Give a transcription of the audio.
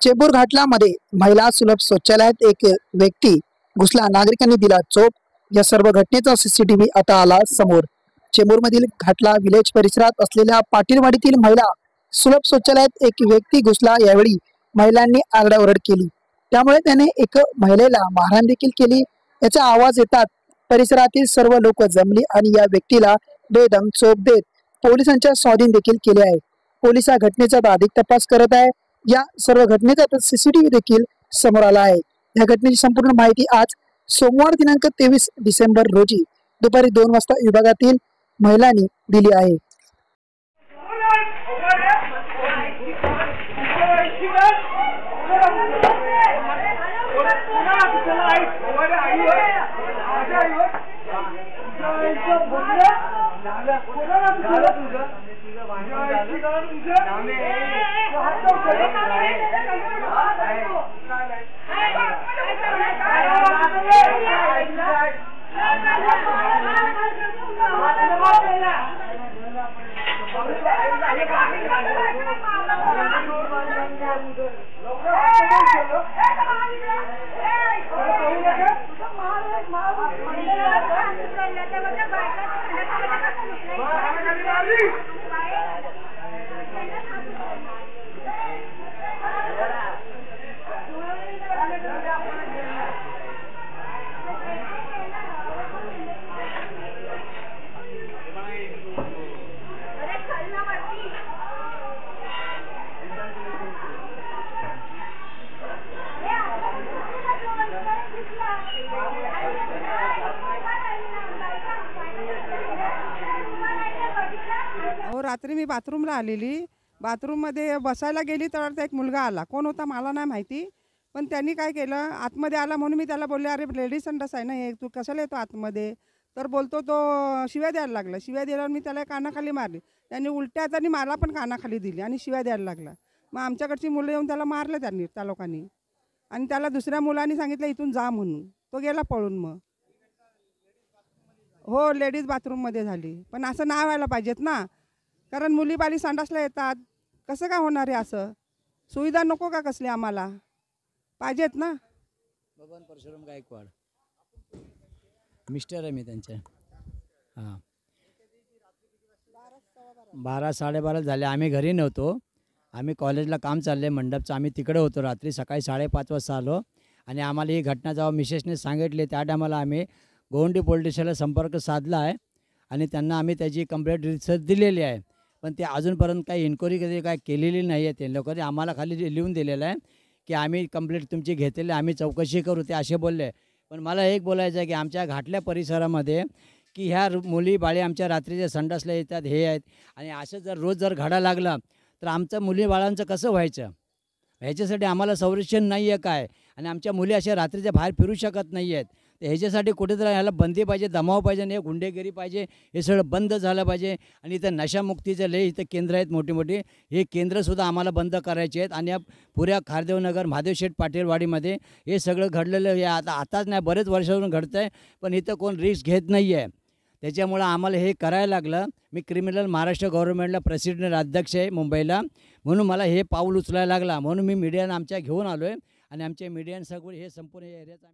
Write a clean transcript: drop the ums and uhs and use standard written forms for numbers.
चेंबूर घाटलामध्ये महिला सुलभ शौचालयात एक व्यक्ती घुसला, नागरिकांनी दिला चोप। या सर्व घटनेचा सीसीटीव्ही आता आला समोर। चेंबूरमधील घाटला विलेज परिसरात असलेल्या पाटीलवाडीतील महिला सुलभ शौचालयात एक व्यक्ती घुसला। यावेळी महिलांनी आरडाओरड केली, त्यामुळे त्याने एक महिलेला मारहाण देखील केली। याचा आवाज येतात परिसरातील सर्व लोक जमली आणि या व्यक्तीला बेदम चोप देत पोलिसांच्या स्वाधीन देखील केले आहे। पोलिस घटनेचा अधिक तपास करत आहे। या सर्व घटनेचा सीसीटीव्ही देखील समोर आला आहे। या घटनेची संपूर्ण माहिती आज सोमवार दिनांक 23 डिसेंबर रोजी दुपारी 2 वाजता विभागातील महिलांनी दिली आहे। रात्री मी बाथरूमला आलेली, बाथरूममध्ये बसायला गेली तर एक मुलगा आला। कोण होता मला नाही माहिती, पण त्यांनी काय केलं, आतमध्ये आला म्हणून मी त्याला बोलले, अरे लेडीज संडास आहे ना हे, तू कशाला येतो आतमध्ये? तर बोलतो तो शिव्या द्यायला लागला। शिव्या दिल्यावर मी त्याला कानाखाली मारली। त्यांनी उलट्या हाताने मला पण कानाखाली दिली आणि शिव्या द्यायला लागला। मग आमच्याकडची मुलं येऊन त्याला मारले त्यांनी, त्या लोकांनी, आणि त्याला दुसऱ्या मुलांनी सांगितलं इथून जा म्हणून। तो गेला पळून। मग हो, लेडीज बाथरूममध्ये झाली, पण असं नाही व्हायला पाहिजेत ना, कारण मुली बाली संडासला येतात, कसं काय होणार आहे? असं सुविधा नको का कसली आम्हाला पाहिजेत ना। बबन परशुराम गायकवाड मिस्टर आहे मी त्यांचे। हां, 12 साडेबारा झाले। आम्ही घरी नव्हतो, आम्ही कॉलेजला काम चालले मंडपचं, आम्ही तिकडे होतो। रात्री सकाळी 5:30 वाजता आलो आणि आम्हाला ही घटना जेव्हा मिसेसने सांगितली त्या टायमाला आम्ही गोवंडी पोलीस स्टेशनला संपर्क साधला आहे आणि त्यांना आम्ही त्याची कंप्लेंट रिसर्च दिलेली आहे, पण ते अजूनपर्यंत काही इन्क्वायरी कधी काय केलेली नाही आहे। ते लोकांनी आम्हाला खाली लिहून दिलेलं आहे की आम्ही कंप्लेंट तुमची घेतलेली, आम्ही चौकशी करू, ते असे बोलले। पण मला एक बोलायचं आहे की आमच्या घाटल्या परिसरामध्ये की ह्या मुली बाळे आमच्या रात्रीच्या संडासला येतात, हे आहेत, आणि असं जर रोज जर घडा लागला तर आमचं मुली बाळांचं कसं व्हायचं? ह्याच्यासाठी आम्हाला संरक्षण नाही आहे काय, आणि आमच्या मुली अशा रात्रीच्या बाहेर फिरू शकत नाही आहेत। तर ह्याच्यासाठी कुठेतरी ह्याला बंदी पाहिजे, दमाव पाहिजे, आणि हे गुंडेगिरी पाहिजे, हे सगळं बंद झालं पाहिजे। आणि इथं नशामुक्तीचे लय इथं केंद्र आहेत मोठी मोठी, हे केंद्रसुद्धा आम्हाला बंद करायचे आहेत। आणि या पुऱ्या खारदेवनगर महादेवशेठ पाटीलवाडीमध्ये हे सगळं घडलेलं हे आताच नाही, बरेच वर्षावरून घडतं आहे, पण इथं कोण रिस्क घेत नाही आहे। त्याच्यामुळं आम्हाला हे करायला लागलं। मी क्रिमिनल महाराष्ट्र गव्हर्नमेंटला प्रेसिडेंट अध्यक्ष आहे मुंबईला, म्हणून मला हे पाऊल उचलायला लागला, म्हणून मी मीडियानं आमच्या घेऊन आलो आहे, आणि आमच्या मीडियानं सगळं हे संपूर्ण एरियाचं